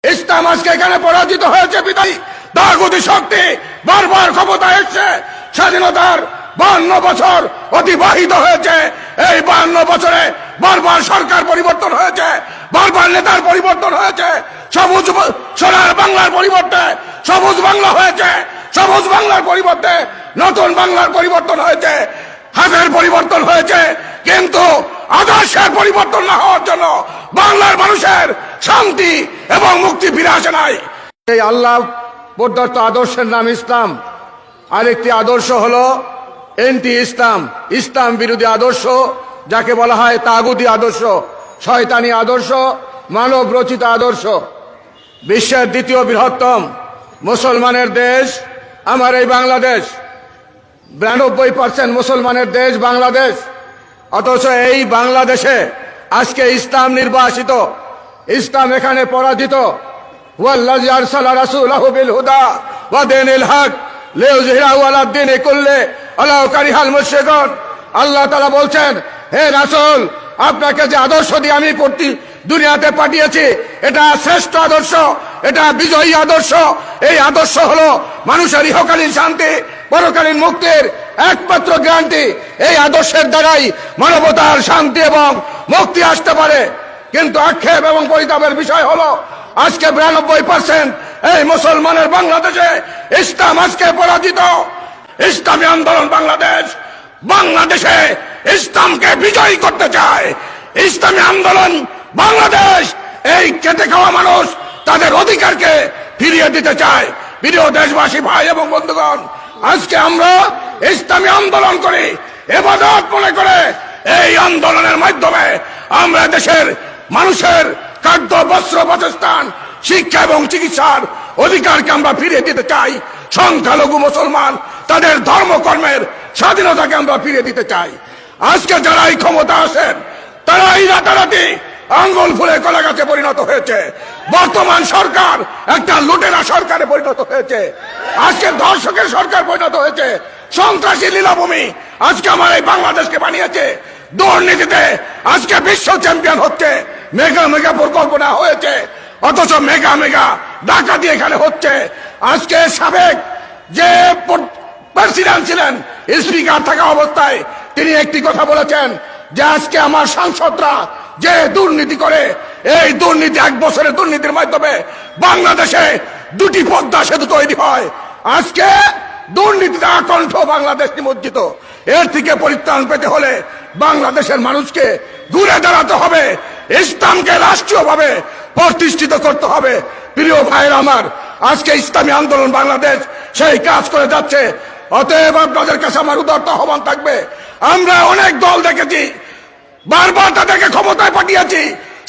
ইসলাম আজকে এখানে পরাজিত হয়েছে বিদায়ী দাগুদি শক্তি বারবার ক্ষমতায় এসছে। স্বাধীনতার 52 বছর অতিবাহিত হয়েছে। এই 52 বছরে বারবার সরকার পরিবর্তন হয়েছে, বারবার নেতার পরিবর্তন হয়েছে। সবুজ সোনার বাংলার পরিবর্তে সবুজ বাংলা হয়েছে, সবুজ বাংলার পরিবর্তে নতুন বাংলার পরিবর্তন হয়েছে, হাতের পরিবর্তন হয়েছে। কিন্তু আদর্শের পরিবর্তন না হওয়ার জন্য বাংলার মানুষের শান্তি এবং মুক্তি ফিরে আসে নাই। এই আল্লাহ প্রদত্ত আদর্শের নাম ইসলাম। আরেকটি আদর্শ হলো এন্টি ইসলাম, ইসলাম বিরোধী আদর্শ, যাকে বলা হয় তাগুতি আদর্শ, শয়তানি আদর্শ, মানব রচিত আদর্শ। বিশ্বের দ্বিতীয় বৃহত্তম মুসলমানের দেশ আমার এই বাংলাদেশ। 92% মুসলমানের দেশ বাংলাদেশ। অথচ এই বাংলাদেশে আজকে ইসলাম নির্বাসিত, ইসলাম এখানে পরাজিত। ওয়াল্লাযী আরসালা রাসূলাহু বিল হুদা ওয়া দীনিল হক লিইয়ুযহিরাহু আলা দ্বীনি কুল্লি ওয়ালাউ কারিহাল মুশরিকুন। আল্লাহ তাআলা বলছেন, হে রাসূল, আপনাকে যে আদর্শ দিয়ে আমি দুনিয়াতে পাঠিয়েছি, এটা শ্রেষ্ঠ আদর্শ, এটা বিজয়ী আদর্শ। এই আদর্শ হলো মানুষের ইহকালীন শান্তি, পরকালীন মুক্তির একমাত্র গ্যারান্টি। এই আদর্শের দ্বারাই মানবতার শান্তি এবং মুক্তি আসতে পারে। কিন্তু আক্ষেপ এবং পরিতাপের বিষয় হলো আজকে 92% এই মুসলমানের বাংলাদেশে ইসলাম আজকে পরাজিত। ইসলামী আন্দোলন বাংলাদেশে ইসলামকে বিজয়ী করতে চায়। ইসলামী আন্দোলন বাংলাদেশ এই খেটে খাওয়া মানুষ তাদের অধিকারকে ফিরিয়ে দিতে চায়। প্রিয় দেশবাসী, ভাই এবং বন্ধুগণ, আজকে আমরা ইসলামী আন্দোলন করি ইবাদত মনে করে। এই আন্দোলনের মাধ্যমে আমরা দেশের মানুষের খাদ্য, বস্ত্র, বাসস্থান, শিক্ষা এবং চিকিৎসার অধিকারকে আমরা ফিরিয়ে দিতে চাই। সংখ্যালঘু মুসলমান তাদের ধর্মকর্মের স্বাধীনতাকে আমরা ফিরিয়ে দিতে চাই। আজকে যারা এই ক্ষমতা আসেন তারা এই রাতারাতি আঙ্গুল ফুলে কলা গাছে পরিণত হয়েছে। বর্তমান সরকার একটা লুটেরা সরকারে পরিণত হয়েছে, আজকে ধর্ষকের সরকার পরিণত হয়েছে, সন্ত্রাসী লীলাভূমি আজকে আমার এই বাংলাদেশকে বানিয়েছে। দুর্নীতিতে আজকে বিশ্ব চ্যাম্পিয়ন হচ্ছে। মেগা মেগা পরিকল্পনা হয়েছে, অথচ মেগা মেগা ডাকাতি এখানে হচ্ছে। আজকে সাবেক যে প্রেসিডেন্ট ছিলেন, স্পিকার থাকা অবস্থায় তিনি একটি কথা বলেছেন যে আজকে আমার সাংসদরা যে দুর্নীতি করে, এই দুর্নীতি 1 বছরের দুর্নীতির মাধ্যমে বাংলাদেশে 2টি পদ্মা সেতু তৈরি হয়। আজকে দুর্নীতিতে আকণ্ঠ বাংলাদেশ নিমজ্জিত। এর থেকে পরিত্রাণ পেতে হলে বাংলাদেশের মানুষকে ঘুরে দাঁড়াতে হবে, ইসলামকে রাষ্ট্রীয়ভাবে প্রতিষ্ঠিত করতে হবে। প্রিয় ভাইয়ের আমার, আজকে ইসলামী আন্দোলন বাংলাদেশ সেই কাজ করে যাচ্ছে। অতএব আপনাদের কাছে আমার উদারত আহ্বান থাকবে, আমরা অনেক দল দেখেছি, বারবার তাদেরকে ক্ষমতায় পাঠিয়েছি,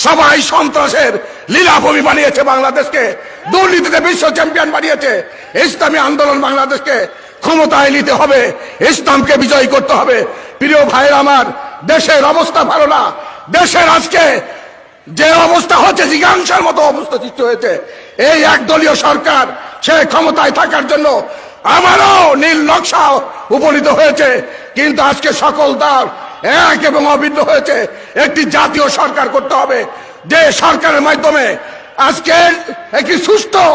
সবাই সন্ত্রাসের লীলাভূমি বানিয়েছে বাংলাদেশকে, দুর্নীতিতে বিশ্ব চ্যাম্পিয়ন বানিয়েছে। ইসলামী আন্দোলন বাংলাদেশকে ক্ষমতায় নিতে হবে, ইসলামকে বিজয়ী করতে হবে। প্রিয় ভাইয়ের আমার, দেশের অবস্থা ভালো না। দেশের আজকে যে অবস্থা হচ্ছে, জিজ্ঞাসার মতো অবস্থা সৃষ্টি হয়েছে। এই একদলীয় সরকার সে ক্ষমতায় থাকার জন্য আমারও নীল নকশা উপনীত হয়েছে, কিন্তু আজকে সকল দল এক এবং অভিন্ন হয়েছে। একটি জাতীয় সরকার করতে হবে, যে সরকারের মাধ্যমে আজকে একটি সুষ্ঠু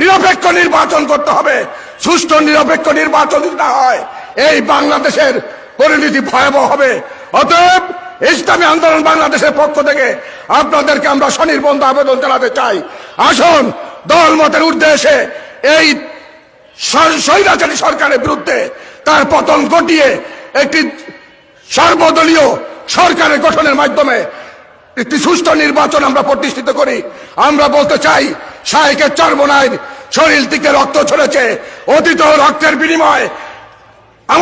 নিরপেক্ষ নির্বাচন করতে হবে। সুষ্ঠু নিরপেক্ষ নির্বাচন যদি না হয়, এই বাংলাদেশের পরিণতি ভয়াবহ হবে। অতএব ইসলামী আন্দোলন বাংলাদেশের পক্ষ থেকে আপনাদেরকে আমরা স্বনির্বন্ধ আবেদন জানাতে চাই, আসুন দলমতের উদ্দেশ্যে এই স্বৈরাচারী সরকারের বিরুদ্ধে তার পতন ঘটিয়ে একটি সর্বদলীয় সরকারের গঠনের মাধ্যমে একটি সুষ্ঠু নির্বাচন আমরা প্রতিষ্ঠিত করি। আমরা বলতে চাই, শায়েখের চরমোনাইর শরীর থেকে রক্ত ঝরেছে, অতীত রক্তের বিনিময়ে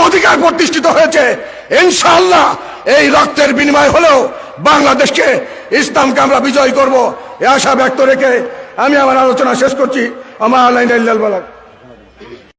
অধিকার প্রতিষ্ঠিত হয়েছে। ইনশাআল্লাহ এই রক্তের বিনিময় হলেও বাংলাদেশকে, ইসলামকে আমরা বিজয় করব, এ আশা ব্যক্ত রেখে আমি আমার আলোচনা শেষ করছি। আমার আল্লাহ ইল্লাল বালাগ।